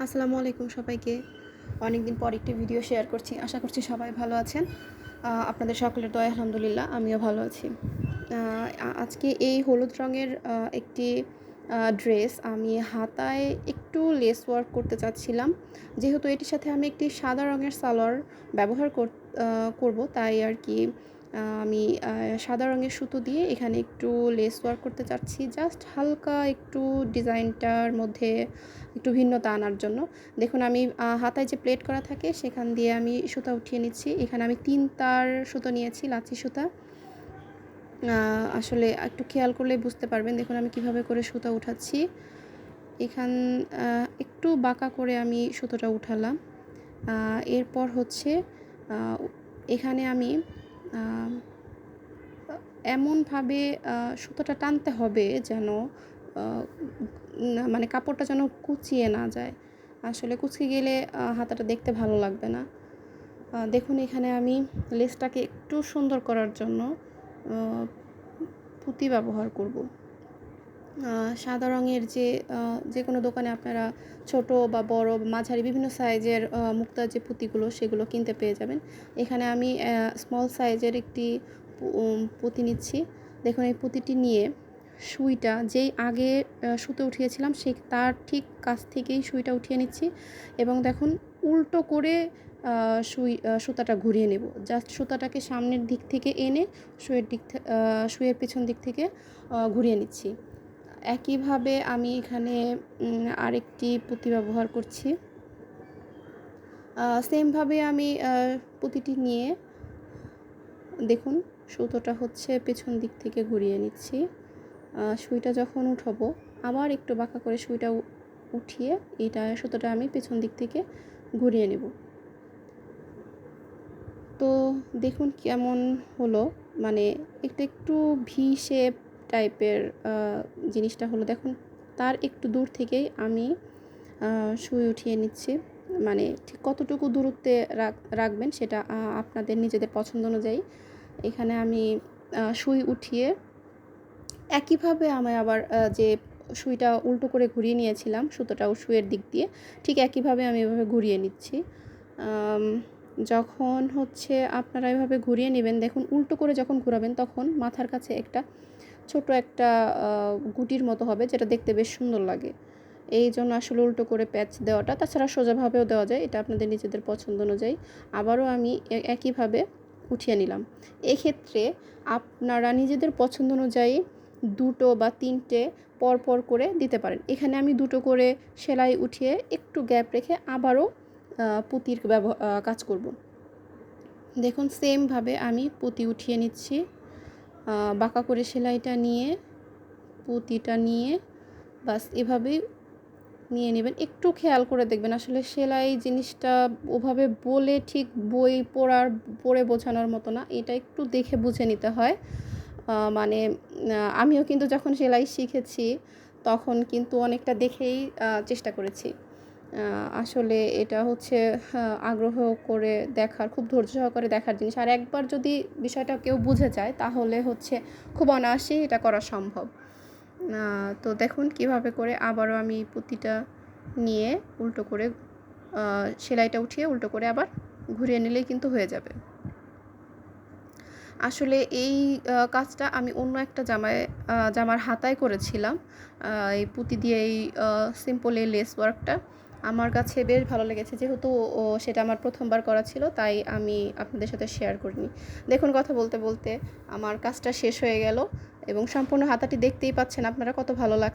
আসসালামু আলাইকুম সবাইকে। অনেকদিন পর একটি ভিডিও শেয়ার করছি। আশা করছি সবাই ভালো আছেন। আপনাদের সকলের দয়ায় আলহামদুলিল্লাহ আমিও ভালো আছি। আজকে এই হলুদ রঙের একটি ড্রেস আমি হাতায় একটু লেস ওয়ার্ক করতে চাচ্ছিলাম। যেহেতু এটির সাথে আমি একটি সাদা রঙের সালোয়ার ব্যবহার করব, তাই আর কি আমি সাদা রঙের সুতো দিয়ে এখানে একটু লেস ওয়ার্ক করতে চাচ্ছি। জাস্ট হালকা একটু ডিজাইনটার মধ্যে একটু ভিন্নতা আনার জন্য। দেখুন আমি হাতায় যে প্লেট করা থাকে সেখান দিয়ে আমি সুতা উঠিয়ে নিচ্ছি। এখানে আমি 3 তার সুতো নিয়েছি, লাচি সুতা। আসলে একটু খেয়াল করলে বুঝতে পারবেন। দেখুন আমি কিভাবে করে সুতা উঠাচ্ছি। এখান একটু বাঁকা করে আমি সুতোটা উঠালাম। এরপর হচ্ছে এখানে আমি এমনভাবে সুতোটা টানতে হবে যেন মানে কাপড়টা যেন কুঁচিয়ে না যায়। আসলে কুঁচকে গেলে হাতাটা দেখতে ভালো লাগবে না। দেখুন এখানে আমি লেসটাকে একটু সুন্দর করার জন্য পুঁতি ব্যবহার করব। সাদা রঙের যে কোনো দোকানে আপনারা ছোট বা বড় বা মাঝারি বিভিন্ন সাইজের মুক্তার যে পুঁতিগুলো সেগুলো কিনতে পেয়ে যাবেন। এখানে আমি স্মল সাইজের একটি পুঁতি নিচ্ছি। দেখুন এই পুঁতিটি নিয়ে সুইটা যেই আগে সুতো উঠিয়েছিলাম তার ঠিক কাছ থেকেই সুইটা উঠিয়ে নিচ্ছি এবং দেখুন উল্টো করে সুতাটা ঘুরিয়ে নেব। জাস্ট সুতাটাকে সামনের দিক থেকে এনে সুইয়ের পিছন দিক থেকে ঘুরিয়ে নিচ্ছি। একইভাবে আমি এখানে আরেকটি পুঁতি ব্যবহার করছি। সেমভাবে আমি পুঁতিটি নিয়ে দেখুন সুতোটা হচ্ছে পেছন দিক থেকে ঘুরিয়ে নিচ্ছি। সুইটা যখন উঠাবো আবার একটু বাঁকা করে সুইটা উঠিয়ে সুতোটা আমি পেছন দিক থেকে ঘুরিয়ে নেব। তো দেখুন কেমন হলো, মানে একটু ভি শেপ টাইপের জিনিসটা হলো। দেখুন তার একটু দূর থেকেই আমি সুই উঠিয়ে নিচ্ছি। মানে ঠিক কতটুকু দূরত্বে রাখবেন সেটা আপনাদের নিজেদের পছন্দ অনুযায়ী। এখানে আমি সুই উঠিয়ে একইভাবে আমি আবার যে সুইটা উল্টো করে ঘুরিয়ে নিয়েছিলাম সুতোটাও সুইয়ের দিক দিয়ে, ঠিক একইভাবে আমি এভাবে ঘুরিয়ে নিচ্ছি। যখন হচ্ছে আপনারা এভাবে ঘুরিয়ে নেবেন, দেখুন উল্টো করে যখন ঘোরাবেন তখন মাথার কাছে ছোট একটা গুটির মতো হবে, যেটা দেখতে বেশ সুন্দর লাগে। এই জন্য আসলে উল্টো করে প্যাচ দেওয়াটা। তাছাড়া সোজাভাবেও দেওয়া যায়, এটা আপনাদের নিজেদের পছন্দ অনুযায়ী। আবারও আমি একইভাবে উঠিয়ে নিলাম। এক্ষেত্রে আপনারা নিজেদের পছন্দ অনুযায়ী 2টো বা 3টে পরপর করে দিতে পারেন। এখানে আমি 2টো করে সেলাই উঠিয়ে একটু গ্যাপ রেখে আবারও পুঁতির কাজ করব। দেখুন সেমভাবে আমি পুঁতি উঠিয়ে নিচ্ছি। বাঁকা করে সেলাইটা নিয়ে পুঁতিটা নিয়ে বাস এভাবেই নিয়ে নেবেন। একটু খেয়াল করে দেখবেন, আসলে সেলাই জিনিসটা ওভাবে বলে ঠিক বই পড়ে বোঝানোর মতো না, এটা একটু দেখে বুঝে নিতে হয়। মানে আমিও কিন্তু যখন সেলাই শিখেছি তখন কিন্তু অনেকটা দেখেই চেষ্টা করেছি। আসলে এটা হচ্ছে আগ্রহ করে দেখার, খুব ধৈর্য সহকারে দেখার জিনিস। আর একবার যদি বিষয়টা কেউ বুঝে যায় তাহলে হচ্ছে খুব অনায়াসেই এটা করা সম্ভব। তো দেখুন কিভাবে করে আবারও আমি পুঁতিটা নিয়ে উল্টো করে সেলাইটা উঠিয়ে উল্টো করে আবার ঘুরিয়ে নিলেই কিন্তু হয়ে যাবে। আসলে এই কাজটা আমি অন্য একটা জামার হাতায় করেছিলাম। এই পুঁতি দিয়ে এই সিম্পল এই লেস ওয়ার্কটা আমার কাছে বেশ ভালো লেগেছে। যেহেতু সেটা আমার প্রথমবার করা ছিল, তাই আমি আপনাদের সাথে শেয়ার করিনি। দেখুন কথা বলতে বলতে আমার কাজটা শেষ হয়ে গেল এবং সম্পূর্ণ হাতাটি দেখতেই পাচ্ছেন আপনারা কত ভালো লাগছে।